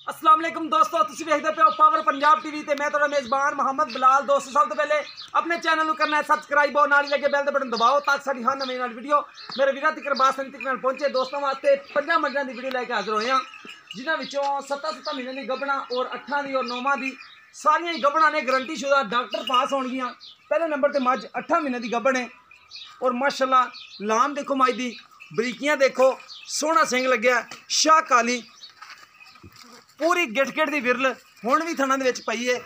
अस्सलाम वालेकुम दोस्तों, तुसीं वेखदे पे हो पावर पंजाब टीवी ते मैं तुहाडा मेज़बान मोहम्मद बिलाल। दोस्तों सब तो पहले अपने चैनल को करना है सबसक्राइब और नाल ही लगे बेल दे बटन दबाओ ताकि साडी हर नवीं वीडियो मेरे वीरां तक बासानी तक पहुंचे। दोस्तों वास्ते 5 मंडियां की वीडियो लैके हाजिर होए हां, जिन्हां विचों 7 महीने की गबना और 8 दी और 9 दी सारियां ही गबना ने गारंटी शुदा डॉक्टर पास होणगियां। पहले नंबर ते मझ 8 महीने की गबन है और माशाल्लाह लाम देखो मझ दी बरीकियां देखो, सोहना सिंग लग्या, शाह काली पूरी गिट दी विरल हुण भी थणा दे विच पई है।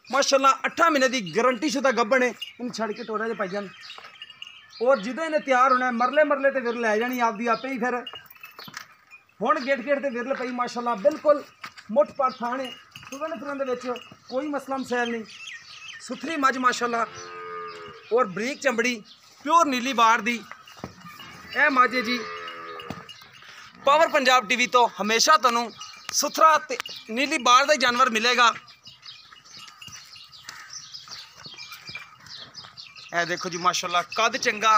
माशाल्लाह 8 महीने की गारंटी शुदा गब्बन है। इन छड़ के टोरा च पाई जान और जिदों इन्हें तैयार होना है मरले मरले ते विरल लै जानी आपदी आपे ही। फिर हुण गिट ते विरल पई माशाल्लाह बिल्कुल मुठ पर थाने तुरन तुरन दे विच कोई मसला मसैल नहीं। सुथरी मझ माशाल्लाह और बरीक चमड़ी प्योर नीली बार दी ए मझ है जी। पावर पंजाब टीवी तो हमेशा तुहानूं सुथरा नीली बार का जानवर मिलेगा। ए देखो जी माशाल्लाह कद चंगा,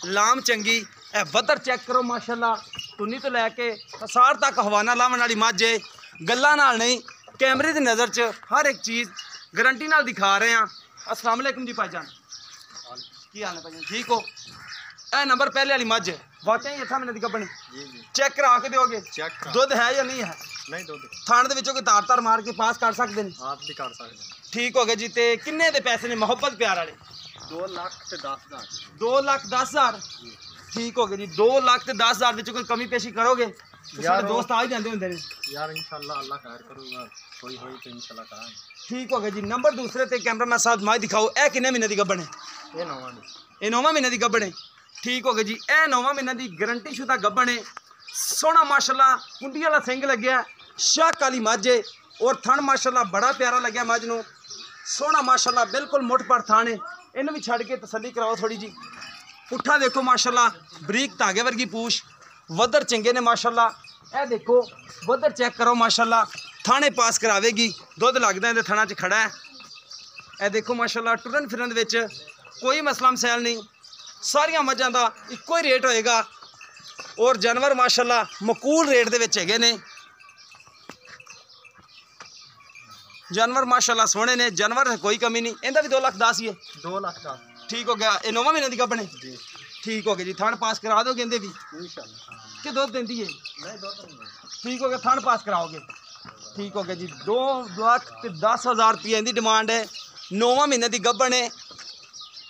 लाम चंगी, ए वधर चेक करो माशाल्लाह तुनी तो लैके सार तक हवाना लावन वाली मझ है। गल्लां नाल नहीं, कैमरे की नज़र च हर एक चीज़ गारंटी नाल दिखा रहे हैं। अस्सलाम वालेकुम जी भाईजान, की हाल है भाईजान, ठीक हो? ए नंबर पहले वाली मझ वाकई 8 महीने की गब्बन चेक करा के दोगे? दुध है या नहीं है? नहीं दुध। थाने दे विचों कोई तार तार मार के पास कर सकते हैं? आप भी कर सकते हैं। ठीक हो गया जी। ते किन्ने दे पैसे ने मोहब्बत प्यार वाले? 2,10,000। 2,10,000 ठीक हो गया जी। 2,10,000 विचों कोई कमी पेशी करोगे? यार दोस्त आ ही जाते होंगे यार, इंशाल्लाह अल्लाह खैर करूगा, कोई होई तो इंशाल्लाह करांगे। ठीक हो गया जी। नंबर दूसरे ते कैमरामैन साहब माई दिखाओ, ए किन्ने महीने की गब्बन है? ये 9वां महीने की गब्बन है। ठीक हो गया जी। ए 9वां महीने की गारंटी शुदा गब्बन है। सोहना माशाल्लाह कुंडी वाला सिंग लग्या, शाह काली मझ है और थण माशाल्लाह बड़ा प्यारा लग्या मझ नूं। सोहना माशाल्लाह बिल्कुल मुठ पर थान है। इन्हूं भी छड़ के तसल्ली कराओ थोड़ी जी। पुट्ठा देखो माशाल्लाह बरीक धागे वर्गी पूछ, वधर चंगे ने माशाल्लाह। ए देखो वधर चेक करो माशाल्लाह, थाने पास करावेगी, दुध लगदा इहदे थणा च खड़ा है। ए देखो माशाल्लाह टुरन फिरन दे विच कोई मसला मसैल नहीं, सारियां मझां दा इक्को ही रेट होएगा और जानवर माशाल्लाह मकूल रेट दे विच हैगे ने। जानवर माशाल्लाह सोहने ने, जानवर कोई कमी नहीं। इहदा भी 2,10,000 ही है। 2,10,000 ठीक हो गया। ये 9वां महीने की गब्बन है जी। ठीक हो गया जी। थान पास करा दोगे इहदे भी इंशाल्लाह कि दुध देंदी है? नहीं दुध ठीक हो गया, थान पास कराओगे। ठीक हो गया जी। 2,10,000 रुपये इहदी डिमांड है। 9वां महीने की गब्बन है।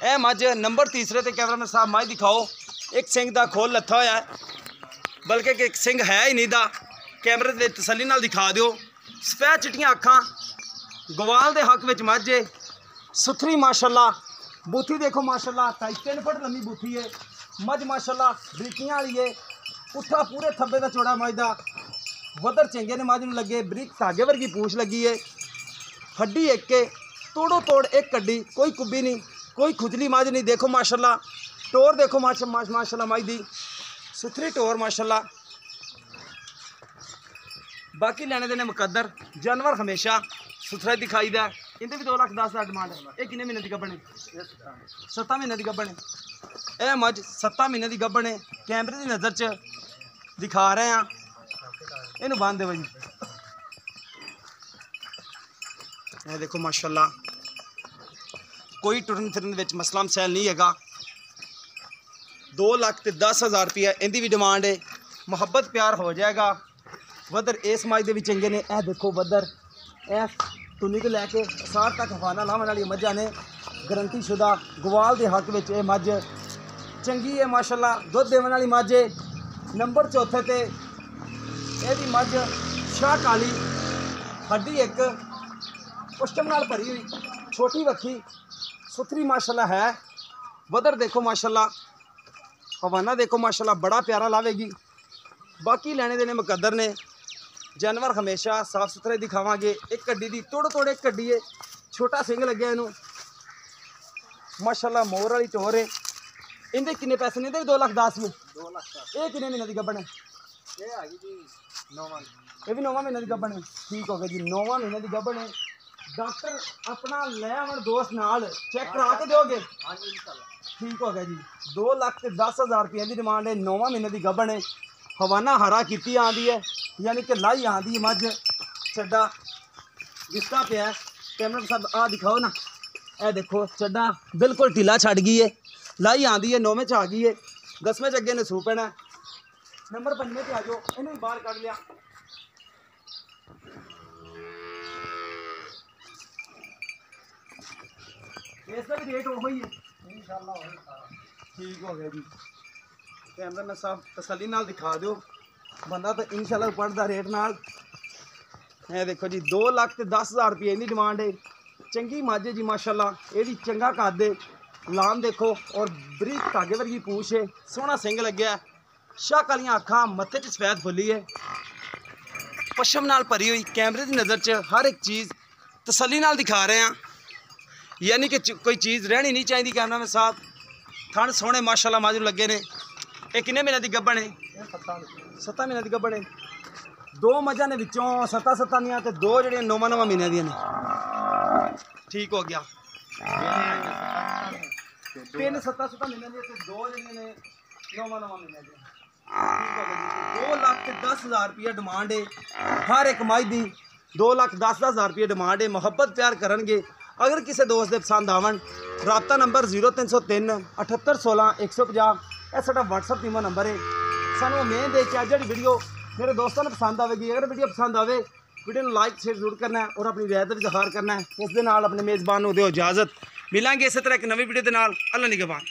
ए मझ नंबर तीसरे ते कैमरामैन साहब मझ दिखाओ, एक सिंह का खोल लथा होया है, बल्कि एक सिंह है ही नहीं दा। कैमरे दे तसल्ली नाल दिखा दिओ। सफेद चिट्टियां अखां, गवाल दे हक विच मझ है। सुथरी माशाल्लाह बूथी देखो माशाल्लाह 3 फुट लंबी बूथी है। मझ माशाल्लाह बरीकियां वाली है। पुट्ठा पूरे थब्बे का चौड़ा मझ दा, वधर चंगे ने मझ नूं लगे, बरीक धागे वर्गी पूछ लगी है। हड्डी एक है, तोड़ो तोड़ एक कड्डी, कोई कुब्बी नहीं, कोई खुजली मझ नहीं। देखो माशाल्लाह टोर देखो माशाल्लाह मझ दी सुथरी टोर माशाल्लाह। बाकी लेने देने मुकद्दर, जानवर हमेशा सुथरा दिखाई दा। इनते भी 2,10,000 डिमांड है। ये किन्ने महीने की गब्बन है? 7 महीने की गब्बन है। ए मझ 7 महीने की गब्बन है। कैमरे की नज़र च दिखा रहे हैं, इनू बांध दे भाई। ए देखो माशाल्लाह कोई टुरन फिरन विच मसला मसैल नहीं हैगा। 2,10,000 रुपया इनकी भी डिमांड है। मुहब्बत प्यार हो जाएगा। वधर इस मझ दे भी चंगे ने। ए देखो वधर ए तुनी तो लैके सार तक हवाना लावन वाली मझां ने, गारंटी शुदा गवाल के हक में ये मझ चंगी है माशाल्लाह। दुध देवन वाली मझ है। नंबर चौथे ते यह मझ शाह काली, हड्डी एक, पुष्टम नाल भरी हुई, छोटी वक्खी, सुथरी माशाल्लाह है। वधर देखो माशाल्लाह, हवाना देखो माशाल्लाह बड़ा प्यारा लावेगी। बाकी लेने देने मुकद्दर ने, जानवर हमेशा साफ सुथरे दिखावांगे। एक कड्डी दी तोड़ तोड़ एक कड्डी है, छोटा सिंग लग्या इनू माशाल्लाह, मोर वाली टोर है। इनके किन्ने पैसे ने? 2,10,000 में। 2,10,000 ये किन्ने महीने की गब्बन है? ये भी 9वां महीने की गब्बन है। ठीक हो गया जी। 9वां महीने की गब्बन है। डॉक्टर अपना ले आवन दोस्त नाल चेक करा के दोगे? हाँ जी इंशाल्लाह। ठीक हो गया जी। 2,10,000 रुपये की डिमांड है। 9वां महीने की गब्बन है। हवाना हरा की आँदी है, यानी कि लाई आँदी मझ ਚੱਡਾ ਦਿਸਦਾ ਪਿਆ ਕੈਮਰਾ ਸਾਹਿਬ ਆ ਦਿਖਾਓ ਨਾ। ਇਹ ਦੇਖੋ ਚੱਡਾ ਬਿਲਕੁਲ ਢਿੱਲਾ ਛੱਡ ਗਈ ਹੈ, ਲਾਈ ਆਂਦੀ ਹੈ 9ਵੇਂ ਚ ਆ ਗਈ ਹੈ, 10ਵੇਂ ਚ ਅੱਗੇ ਨੇ ਸੂ ਪੈਣਾ। ਨੰਬਰ 5ਵੇਂ ਤੇ ਆ ਜਾਓ, ਇਹਨੂੰ ਵੀ ਬਾਹਰ ਕੱਢ ਲਿਆ। ਇਸ ਦਾ ਵੀ ਰੇਟ ਉਹ ਹੀ ਹੈ ਇਨਸ਼ਾਅੱਲਾ, ਠੀਕ ਹੋ ਗਿਆ ਜੀ। ਕੈਮਰਾ ਮੈਂ ਸਾਹਿਬ ਤਸੱਲੀ ਨਾਲ ਦਿਖਾ ਦਿਓ, ਬੰਦਾ ਤਾਂ ਇਨਸ਼ਾਅੱਲਾ ਪੜਦਾ ਰੇਟ ਨਾਲ। ਇਹ ਦੇਖੋ ਜੀ 2,10,000 ਰੁਪਏ ਇਹਦੀ ਡਿਮਾਂਡ ਹੈ। ਚੰਗੀ ਮੱਝ ਹੈ ਜੀ ਮਾਸ਼ਾਅੱਲਾ, ਇਹ ਵੀ ਚੰਗਾ ਕੱਦ ਹੈ। ਲਾਮ ਦੇਖੋ ਔਰ ਬਰੀਕ ਧਾਗੇ ਵਰਗੀ ਪੂਛ ਹੈ, ਸੋਹਣਾ ਸਿੰਘ ਲੱਗਿਆ, ਸ਼ਾਹ ਕਾਲੀਆਂ ਅੱਖਾਂ, ਮੱਥੇ 'ਚ ਸਫੈਦ ਫੁੱਲੀ ਹੈ, ਪਸ਼ਮ ਨਾਲ ਭਰੀ ਹੋਈ। ਕੈਮਰੇ ਦੀ ਨਜ਼ਰ 'ਚ ਹਰ ਇੱਕ ਚੀਜ਼ ਤਸੱਲੀ ਨਾਲ ਦਿਖਾ ਰਹੇ ਹਾਂ, ਯਾਨੀ ਕਿ ਕੋਈ ਚੀਜ਼ ਰਹਿਣੀ ਨਹੀਂ ਚਾਹੀਦੀ। ਕੈਮਰਾਮੈਨ ਸਾਹਿਬ ਥਣ ਸੋਹਣੇ ਮਾਸ਼ਾਅੱਲਾ ਮੱਝ ਨੂੰ ਲੱਗੇ ਨੇ। ਇਹ ਕਿੰਨੇ ਮਹੀਨਿਆਂ ਦੀ ਗੱਭਣ ਹੈ? 7 ਮਹੀਨਿਆਂ ਦੀ ਗੱਭਣ ਹੈ। 2 ਮੱਝਾਂ ਨੇ ਵਿੱਚੋਂ 7 ਦੀਆਂ ਤੇ 2 ਜਿਹੜੀਆਂ 9 ਮਹੀਨਿਆਂ ਦੀਆਂ ਨੇ। ਠੀਕ ਹੋ ਗਿਆ। 3 7 ਮਹੀਨਿਆਂ ਦੀਆਂ ਤੇ 2 ਜਿਹੜੀਆਂ ਨੇ 9 ਮਹੀਨਿਆਂ ਦੀਆਂ। ਠੀਕ ਹੋ ਗਿਆ ਜੀ। 2,10,000 ਰੁਪये ਡਿਮਾਂਡ ਹੈ ਹਰ ਇੱਕ ਮੱਝ ਦੀ। 2,10,000 ਰੁਪये ਡਿਮਾਂਡ ਹੈ। ਮੁਹੱਬਤ ਪਿਆਰ ਕਰਨਗੇ। अगर किसी दोस्त दे पसंद आवन, रबता नंबर 0303 78 16 150, यह साडा WhatsApp टीमा नंबर है। सानू उम्मीद है कि अज जी वीडियो मेरे दोस्तों ने पसंद आएगी। अगर वीडियो पसंद आए वीडियो को लाइक शेयर जरूर करना है और अपनी रियायत भी इजहार करना है। इस दे नाल अपने मेज़बान नूं दिओ इजाज़त। मिलांगे इस तरह एक नवी वीडियो के नाल। अल्लाह निगहबान।